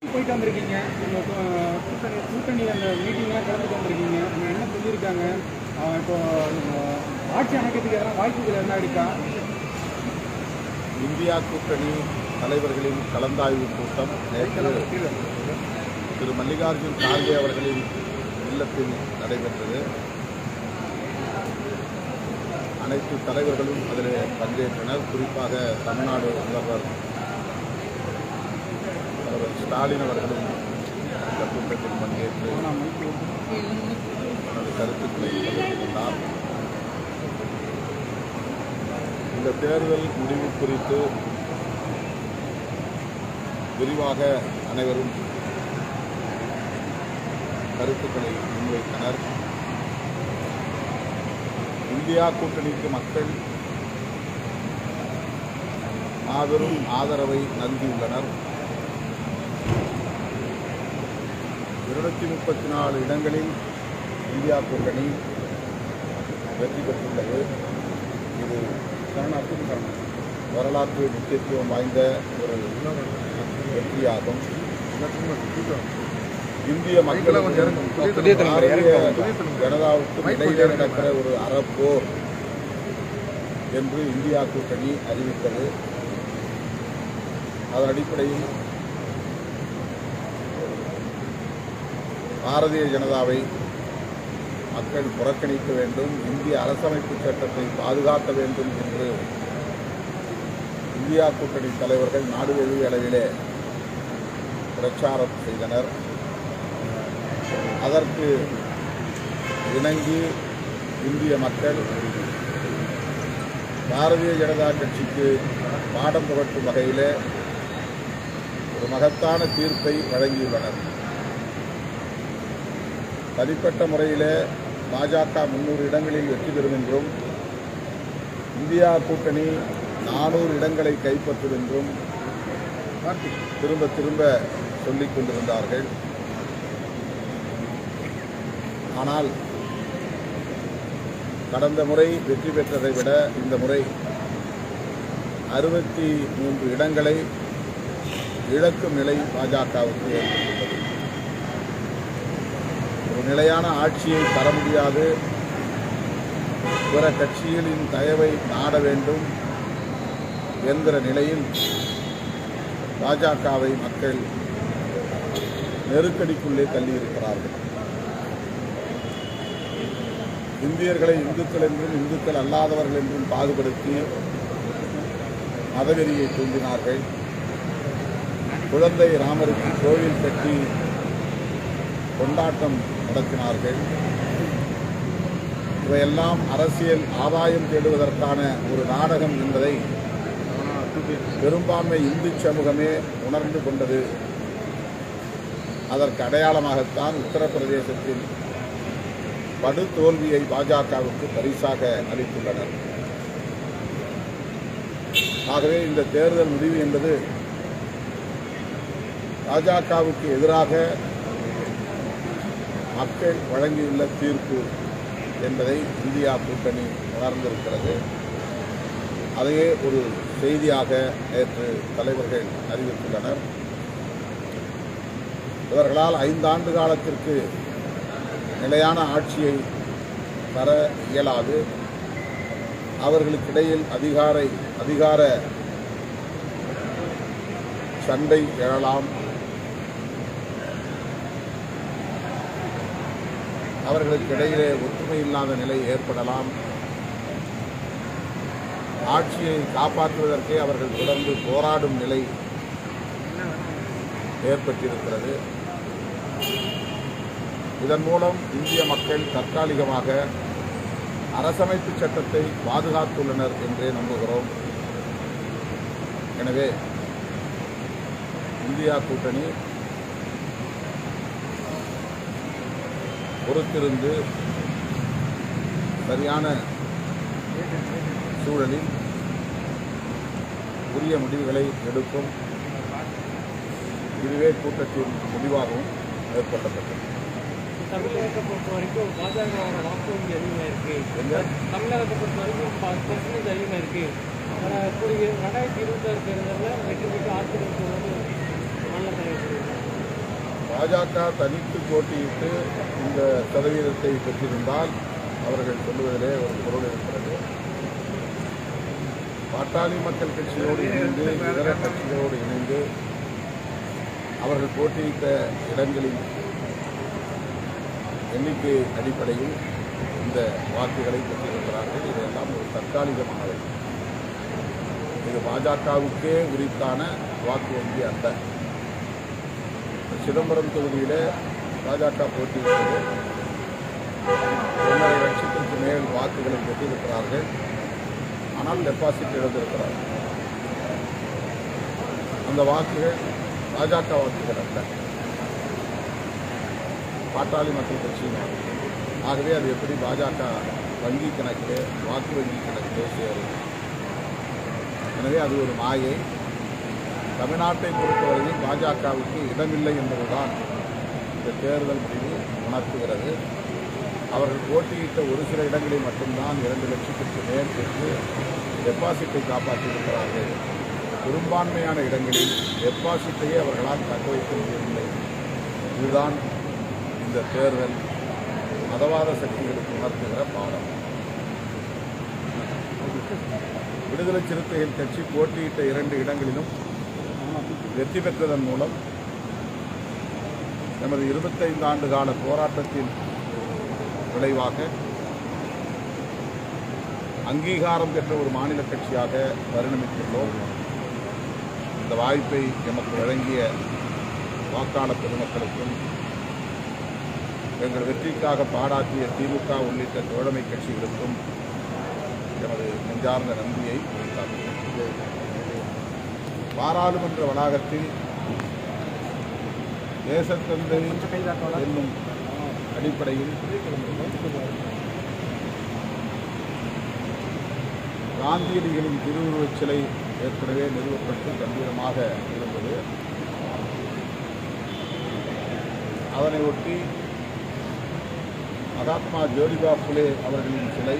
போயிட்டு வந்திருக்கீங்க, நம்ம கூட்டணி அந்த மீட்டிங்லாம் கலந்துட்டு வந்திருக்கீங்க. அவங்க என்ன சொல்லியிருக்காங்க? இப்போ ஆட்சி அமைக்கிறதுக்கு எதனா வாய்ப்புகள் என்ன இருக்கா? இந்தியா கூட்டணி தலைவர்களின் கலந்தாய்வு கூட்டம் நேற்று திரு மல்லிகார்ஜுன் கார்கே அவர்களின் இல்லத்தில் நடைபெற்றது. அனைத்து தலைவர்களும் அதில் பங்கேற்றனர். குறிப்பாக தமிழ்நாடு முதல்வர் ஸ்டாலின் அவர்களும் இந்த கூட்டத்தில் பங்கேற்று தனது கருத்துக்களை பகிர்ந்து கொண்டார். இந்த தேர்தல் முடிவு குறித்து விரிவாக அனைவரும் கருத்துக்களை முன்வைத்தனர். இந்தியா கூட்டணிக்கு மக்கள் மாபெரும் ஆதரவை நல்கியுள்ளனர். 234 இடங்களில் இந்தியா கூட்டணி வெற்றி பெற்றுள்ளது. இது வரலாற்று முக்கியத்துவம் வாய்ந்த ஒரு வெற்றியாகும். இந்திய மக்களுக்கும் ஜனதாவுக்கும் இடையிலே நடக்கிற ஒரு அறப்போர் என்று இந்தியா கூட்டணி அறிவித்தது. அதன் அடிப்படையில் பாரதிய ஜனதாவை மக்கள் புறக்கணிக்க வேண்டும், இந்திய அரசமைப்பு சட்டத்தை பாதுகாக்க வேண்டும் என்று இந்தியா கூட்டணி தலைவர்கள் நாடு தழுவிய அளவிலே பிரச்சாரம் செய்தனர். அதற்கு இணங்கி இந்திய மக்கள் பாரதிய ஜனதா கட்சிக்கு பாடம் புகட்டும் வகையிலே ஒரு மகத்தான தீர்ப்பை வழங்கியுள்ளனர். தனிப்பட்ட முறையில் பாஜக 300 இடங்களில் வெற்றி பெறும் என்றும் இந்தியா கூட்டணி 400 இடங்களை கைப்பற்றும் என்றும் திரும்ப திரும்ப சொல்லிக் கொண்டிருந்தார்கள். ஆனால் கடந்த முறை வெற்றி பெற்றதை விட இந்த முறை 63 இடங்களை இழக்கும் நிலை பாஜகவுக்கு ஏற்பட்டுள்ளது. ஒரு நிலையான ஆட்சியை தர முடியாது, பிற கட்சிகளின் தயவை நாட வேண்டும் என்கிற நிலையில் பாஜகவை மக்கள் நெருக்கடிக்குள்ளே தள்ளியிருக்கிறார்கள். இந்தியர்களை இந்துக்கள் என்றும் இந்துக்கள் அல்லாதவர்கள் என்றும் பாகுபடுத்தி மதவெறியை தூண்டினார்கள். குழந்தை ராமருக்கு கோவில் கட்டி கொண்டாட்டம் நடத்தினார்கள். இவையெல்லாம் அரசியல் ஆதாயம் தேடுவதற்கான ஒரு நாடகம் என்பதை பெரும்பான்மை இந்து சமூகமே உணர்ந்து கொண்டது. அதற்கு அடையாளமாகத்தான் உத்தரப்பிரதேசத்தில் படுதோல்வியை பாஜகவுக்கு பரிசாக அளித்துள்ளனர். ஆகவே இந்த தேர்தல் முடிவு என்பது பாஜகவுக்கு எதிராக மக்கள் வழங்கியுள்ள தீர்ப்பு என்பதை இந்தியா கூட்டணி உணர்ந்திருக்கிறது. அதையே ஒரு செய்தியாக நேற்று தலைவர்கள் அறிவித்துள்ளனர். இவர்களால் 5 ஆண்டு காலத்திற்கு நிலையான ஆட்சியை தர இயலாது. அவர்களுக்கிடையில் அதிகார சண்டை எழலாம். அவர்களுக்கு இடையிலே ஒற்றுமை இல்லாத நிலை ஏற்படலாம். ஆட்சியை காப்பாற்றுவதற்கே அவர்கள் தொடர்ந்து போராடும் நிலை ஏற்பட்டிருக்கிறது. இதன் மூலம் இந்திய மக்கள் தற்காலிகமாக அரசமைப்பு சட்டத்தை பாதுகாத்துள்ளனர் என்றே நம்புகிறோம். எனவே இந்தியா கூட்டணி பொறுத்திருந்து சரியான சூழலில் உரிய முடிவுகளை எடுக்கும். இதுவே கூட்டத்தின் முடிவாகவும் மேற்கொள்ளப்பட்டது. தமிழகத்தை பொறுத்த வரைக்கும் பாஜகவோட வாக்கு வங்கி அதிகமாக இருக்குது. தமிழகத்தை பொறுத்த வரைக்கும் பர்சன்டேஜ் அதிகமாக இருக்குது. 2026 தேர்தலில் வெற்றி பெற்று ஆட்சி நடத்துவது நல்ல தலைவர். பாஜக தனித்து போட்டியிட்டு இந்த சதவீதத்தை பெற்றிருந்தால் அவர்கள் சொல்லுவதிலே ஒரு பொருள் இருக்கிறது. பாட்டாளி மக்கள் கட்சியோடு இணைந்து இதர கட்சிகளோடு இணைந்து அவர்கள் போட்டியிட்ட இடங்களின் எண்ணிக்கை அடிப்படையில் இந்த வாக்குகளை பெற்றிருக்கிறார்கள். இதெல்லாம் ஒரு தற்காலிகமானவை. இது பாஜகவுக்கே உரித்தான வாக்கு வங்கி அல்ல. சிதம்பரம் தொகுதியிலே பாஜக போட்டியிட்டது 1.5 லட்சத்திற்கு மேல் வாக்குகளை பெற்றிருக்கிறார்கள். ஆனால் டெபாசிட் இழந்திருக்கிறார்கள். அந்த வாக்குகள் பாஜக வாக்குகள் அல்ல, பாட்டாளி மக்கள் கட்சியின் வாக்குகள். ஆகவே அது எப்படி பாஜக வங்கி கணக்கிலே வாக்கு வங்கி கணக்கிலே சேரும்? எனவே அது ஒரு மாயை. தமிழ்நாட்டை பொறுத்தவரையில் பாஜகவுக்கு இடமில்லை என்பதுதான் இந்த தேர்தல் முடிவு உணர்த்துகிறது. அவர்கள் போட்டியிட்ட ஒரு சில இடங்களில் மட்டும்தான் 2 லட்சத்திற்கு மேல் பெற்று டெபாசிட்டை காப்பாற்றியிருக்கிறார்கள். பெரும்பான்மையான இடங்களில் டெபாசிட்டையே அவர்களால் தக்க வைக்க முடியவில்லை. இதுதான் இந்த தேர்தல் மதவாத சக்திகளுக்கு உணர்த்துகிற பாடம். விடுதலை சிறுத்தைகள் கட்சி போட்டியிட்ட 2 இடங்களிலும் வெற்றி பெற்றதன் மூலம் நமது 25 ஆண்டு கால போராட்டத்தின் விளைவாக அங்கீகாரம் பெற்ற ஒரு மாநில கட்சியாக பரிணமித்துள்ளோம். இந்த வாய்ப்பை எமக்கு வழங்கிய வாக்காளர் பெருமக்களுக்கும் எங்கள் வெற்றிக்காக பாடாற்றிய திமுக உள்ளிட்ட தோழமை கட்சிகளுக்கும் எமது நெஞ்சார்ந்த நன்றியை உரித்தாக்குகிறேன். பாராளுமன்ற வளாகத்தில் தேசத்தந்தை என்னும் அடிப்படையில் காந்தியடிகளின் திருவுருவச் சிலை ஏற்கனவே நிறுவப்பட்டு கம்பீரமாக இருந்தது. அதனை ஒட்டி மகாத்மா ஜோதிபா புலே அவர்களின் சிலை,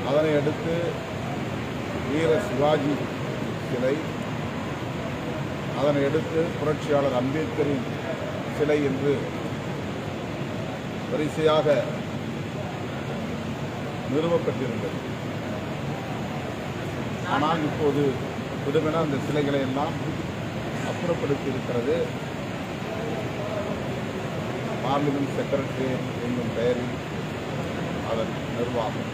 அதனை அடுத்து வீர சிவாஜி சிலை, அதனை அடுத்து புரட்சியாளர் அம்பேத்கரின் சிலை என்று வரிசையாக நிறுவப்பட்டிருந்தது. ஆனால் இப்போது புதுமென அந்த சிலைகளை எல்லாம் அப்புறப்படுத்தி இருக்கிறது. பார்லிமெண்ட் செக்ரட்டரி என்னும் பெயரில் அதன் நிர்வாகம்.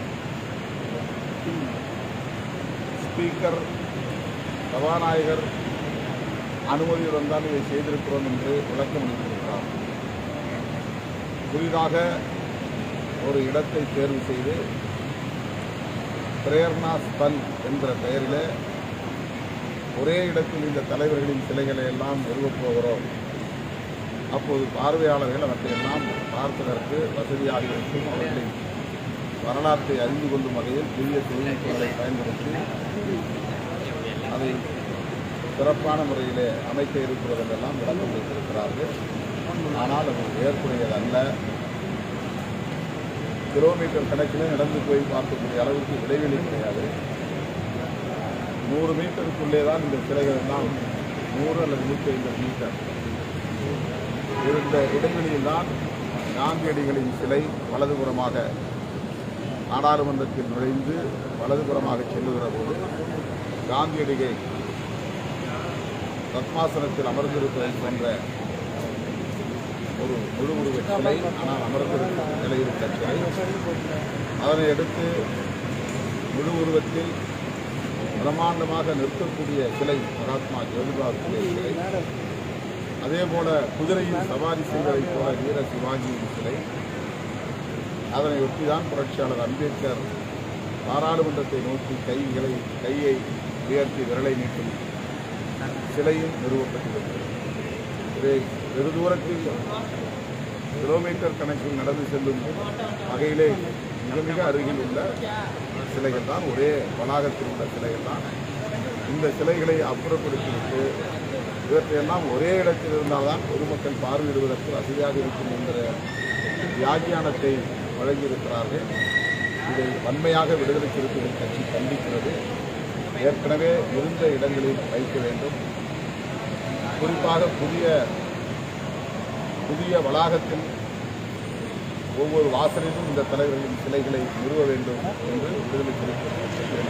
ஸ்பீக்கர், சபாநாயகர் அனுமதியுடன் தான் இதை செய்திருக்கிறோம் என்று விளக்கம் அளித்திருக்கிறார். புதிதாக ஒரு இடத்தை தேர்வு செய்து பிரேர்னா ஸ்தல் என்ற பெயரில் ஒரே இடத்தில் இந்த தலைவர்களின் சிலைகளை எல்லாம் நிறுவப் போகிறோம். அப்போது பார்வையாளர்கள் அவற்றையெல்லாம் பார்ப்பதற்கு வசதியாக இருக்கும். அவர்களின் வரலாற்றை அறிந்து கொள்ளும் வகையில் புதிய தொழில்நுட்பங்களை பயன்படுத்தி அதை சிறப்பான முறையிலே அமைக்க இருக்கிறதெல்லாம் விளக்கம் வைத்திருக்கிறார்கள். ஆனால் அது ஏற்புடையதல்ல. கிலோமீட்டர் கணக்கில் நடந்து போய் பார்க்கக்கூடிய அளவுக்கு இடைவெளி கிடையாது. 100 மீட்டருக்குள்ளே தான் இந்த சிலைகள் எல்லாம் 100 அல்லது 150 மீட்டர் இருந்த இடைவெளியில் தான் காந்தியடிகளின் சிலை வலதுபுறமாக நாடாளுமன்றத்தில் நுழைந்து வலதுபுறமாக செல்லுகிற போது காந்தியடிகள் பத்மாசனத்தில் அமர்ந்திருப்பதை போன்ற ஒரு முழு சிலை, ஆனால் அமர்ந்திருக்கும் நிலையிருக்க சிலை. அதனை அடுத்து முழு உருவத்தில் பிரமாண்டமாக நிற்கக்கூடிய சிலை மகாத்மா ஜோதிபா புலே சிலை. அதே போல குதிரையில் சவாரி செய்வதைப் போல வீர சிவாஜியின் சிலை. அதனை ஒட்டிதான் புரட்சியாளர் அம்பேத்கர் பாராளுமன்றத்தை நோக்கி கையை உயர்த்தி விரலை நீட்டும் சிலையும் நிறுவப்பட்டிருக்கிறது. இதை வெகு தூரத்தில் கிலோமீட்டர் கணக்கில் நடந்து செல்லும் வகையிலே மிக மிக அருகில் உள்ள சிலைகள் தான், ஒரே வளாகத்தில் உள்ள சிலைகள் தான். இந்த சிலைகளை அப்புறப்படுத்திவிட்டு இவற்றையெல்லாம் ஒரே இடத்தில் இருந்தால்தான் பொதுமக்கள் பார்வையிடுவதற்கு வசதியாக இருக்கும் என்கிற வியாக்கியானத்தை வழங்கியிருக்கிறார்கள். இதை வன்மையாக விடுதலை சிறுத்தைகள் கட்சி கண்டிக்கிறது. ஏற்கனவே இருந்த இடங்களில் வைக்க வேண்டும். குறிப்பாக புதிய புதிய வளாகத்தில் ஒவ்வொரு வாசலிலும் இந்த தலைவர்களின் சிலைகளை நிறுவ வேண்டும் என்று விடுதலை சிறுத்தைகள்